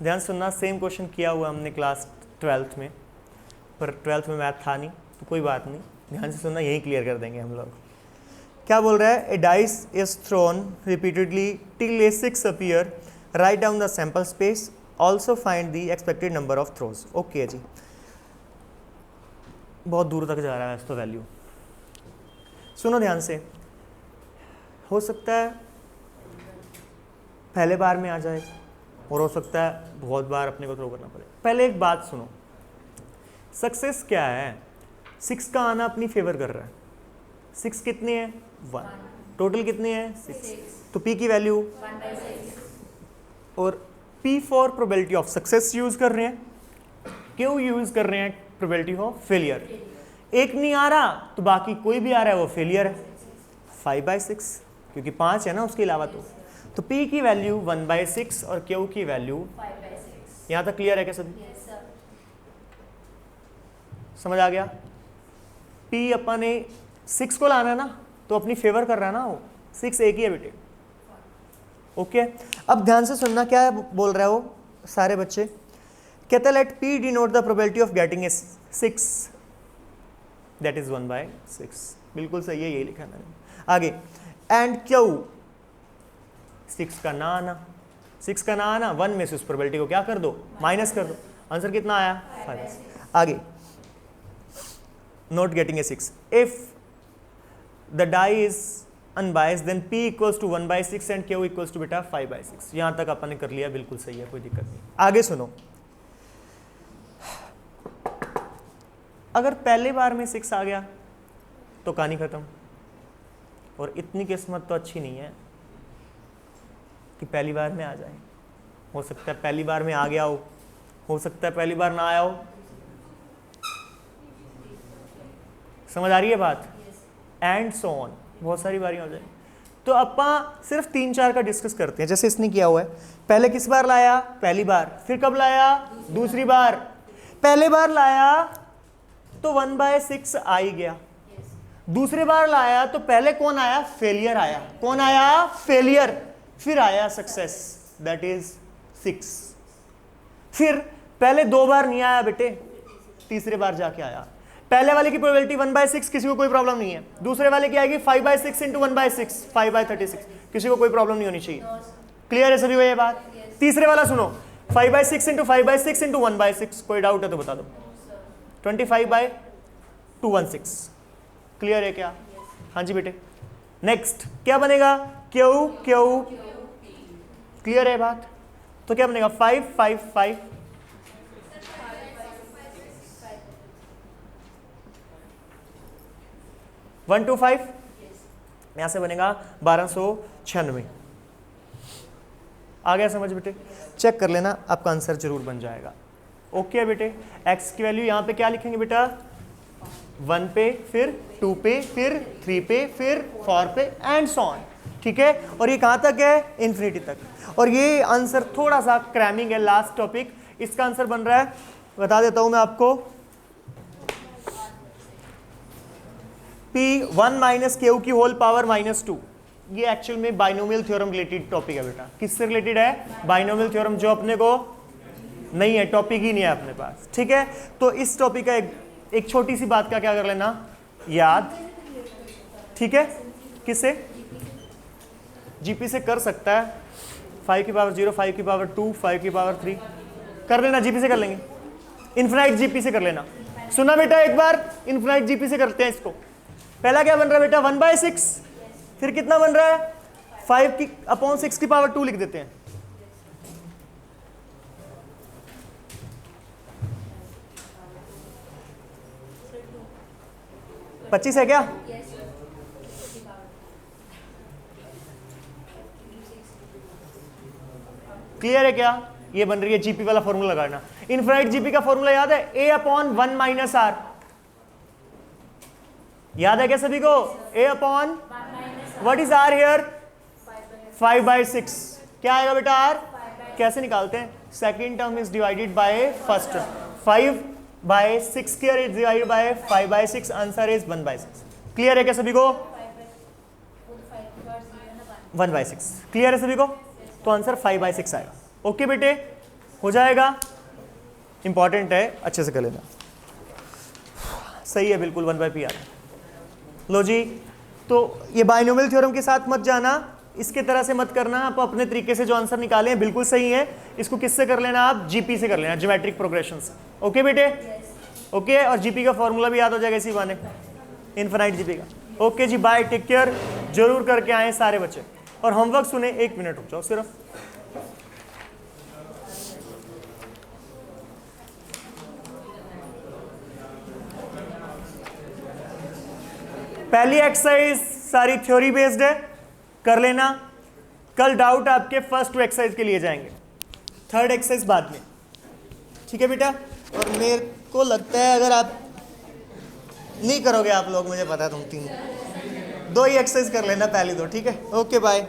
ध्यान सुनना, सेम क्वेश्चन किया हुआ हमने क्लास 12th में, पर 12th में मैथ था नहीं तो कोई बात नहीं, ध्यान से सुनना, यही क्लियर कर देंगे हम लोग। क्या बोल रहा है? A dice is thrown repeatedly till a 6 appear, right down the sample space, also find the expected number of throws. Okay जी, बहुत दूर तक जा रहा है इसका वैल्यू। सुनो ध्यान से, हो सकता है पहले बार में आ जाए और हो सकता है बहुत बार अपने को थ्रो करना पड़े। पहले एक बात सुनो, सक्सेस क्या है? 6 का आना अपनी फेवर कर रहा है। 6 कितनी है? 1। टोटल कितनी है? 6। तो P की वैल्यू 1/6 और P for probability of success use कर रहे हैं, क्यों यूज कर रहे हैं प्रोबेबिलिटी ऑफ फेलियर। एक नहीं आ रहा तो बाकी कोई भी आ रहा है वो फेलियर है। 5/6 क्योंकि 5 है ना उसके अलावा, तो P की वैल्यू 1/6 और Q की वैल्यू 5/6। यहां तक क्लियर है क्या सभी? समझ आ गया? P अपन ने 6 को लाना है ना, तो अपनी फेवर कर रहा है ना वो, 6 एक ही है बेटे। ओके, अब ध्यान से सुनना, क्या बोल रहा है वो सारे बच्चे? कहता let P denote the probability of getting a 6 that is 1/6। बिल्कुल सही है, यही लिखा है मैंने। आगे, एंड Q 6 का ना आना, 6 का ना आना, 1 में से उस प्रोबेबिलिटी को क्या कर दो? माइनस कर दो। आंसर कितना आया? 5। आगे, not getting a 6, if the die is unbiased then P equals to 1/6 and Q equals to बेटा 5/6। यहां तक अपन ने कर लिया, बिल्कुल सही है, कोई दिक्कत नहीं। आगे सुनो, अगर पहले बार में 6 आ गया तो कहानी खत्म। और इतनी किस्मत तो अच्छी नहीं है कि पहली बार में आ जाए। हो सकता है पहली बार में आ गया हो सकता है पहली बार ना आया हो। समझ आ रही है बात? एंड सो ऑन, बहुत सारी बारियां हो जाए। तो अपा सिर्फ 3-4 का डिस्कस करते हैं। जैसे इसने किया हुआ है, पहले किस बार लाया? पहली बार। फिर कब लाया? दूसरी बार। पहले बार लाया तो 1/6 आ ही गया। दूसरी बार लाया तो पहले कौन आया? फेलियर आया। कौन आया? फेलियर। फिर आया सक्सेस, दैट इज 6। फिर पहले 2 बार नहीं आया बेटे, तीसरे बार जाके आया। पहले वाले की प्रोबेबिलिटी 1/6, किसी को कोई प्रॉब्लम नहीं है। दूसरे वाले की आएगी 5/6 इंटू 1/6, 5/36, किसी को कोई प्रॉब्लम नहीं होनी चाहिए। क्लियर है सभी को ये बात? तीसरे वाला सुनो, 5/6 इंटू 5/6 इंटू 1/6, कोई डाउट है तो बता दो। 25/216। क्लियर है क्या? हाँ जी बेटे। नेक्स्ट क्या बनेगा? Q क्लियर है बात? तो क्या बनेगा? 5 5 5 125, यहां से बनेगा 1296। आ गया समझ बेटे? चेक कर लेना, आपका आंसर जरूर बन जाएगा। ओके बेटे, x की वैल्यू यहां पे क्या लिखेंगे बेटा? 1 पे, फिर 2 पे, फिर 3 पे, फिर 4 पे एंड सो ऑन। ठीक है, और ये कहां तक है? इन्फिनिटी तक। और ये आंसर थोड़ा सा क्रैमिंग है, लास्ट टॉपिक। इसका आंसर बन रहा है, बता देता हूं मैं आपको, P1 माइनस Q की होल पावर -2। ये एक्चुअल में बाइनोमियल थ्योरम रिलेटेड टॉपिक है बेटा। किससे रिलेटेड है? बाइनोमियल थ्योरम, जो अपने को नहीं है, टॉपिक ही नहीं है अपने पास। ठीक है, तो इस टॉपिक का एक छोटी सी बात का क्या कर लेना याद। ठीक है, किससे? जीपी से कर सकता है। 5 की पावर 0, 5 की पावर 2, 5 की पावर 3 कर लेना, जीपी से कर लेंगे। इनफिनाइट जीपी से कर लेना। सुना बेटा, एक बार इनफिनाइट जीपी से करते हैं इसको। पहला क्या बन रहा है बेटा? 1/6, फिर कितना बन रहा है? 5/6 की पावर 2 लिख देते हैं। yes. 25 है क्या? yes. क्लियर है क्या? ये बन रही है जीपी वाला फॉर्मूला लगाना। इनफिनाइट जीपी का फॉर्मूला याद है? A/1 - R। याद है क्या सभी को? A/1 what is R here? 5/6 क्या आएगा बेटा r, कैसे निकालते हैं, second term is divided by first term, 5/6 square is divided by 5/6, answer is 1/6। Clear है क्या सभी को? 1/6 क्लियर है सभी को? तो आंसर 5/6 आएगा। ओके बेटे, हो जाएगा, इंपॉर्टेंट है, अच्छे से कर लेना। सही है बिल्कुल, 1/p आ रहा है। लो जी, तो ये बाइनोमियल थ्योरम के साथ मत जाना, इसके तरह से मत करना, आप अपने तरीके से जो आंसर निकाले हैं बिल्कुल सही है, इसको किससे कर लेना आप, जीपी से कर लेना, ज्योमेट्रिक प्रोग्रेशन से। ओके बेटे, ओके, और जीपी का फॉर्मूला भी याद हो जाएगा इसी बहाने, इनफाइनाइट जीपी का। ओके जी, बाय, टेक केयर, जरूर करके आए सारे बच्चे। और होमवर्क सुने, 1 मिनट रुक जाओ सिर्फ। पहली एक्सरसाइज सारी थ्योरी बेस्ड है, कर लेना। कल डाउट आपके फर्स्ट 2 एक्सरसाइज के लिए जाएंगे, 3rd एक्सरसाइज बाद में, ठीक है बेटा। और मेरे को लगता है अगर आप नहीं करोगे आप लोग, मुझे पता है तुम 2 ही एक्सरसाइज कर लेना, पहली 2, ठीक है। Okay bye.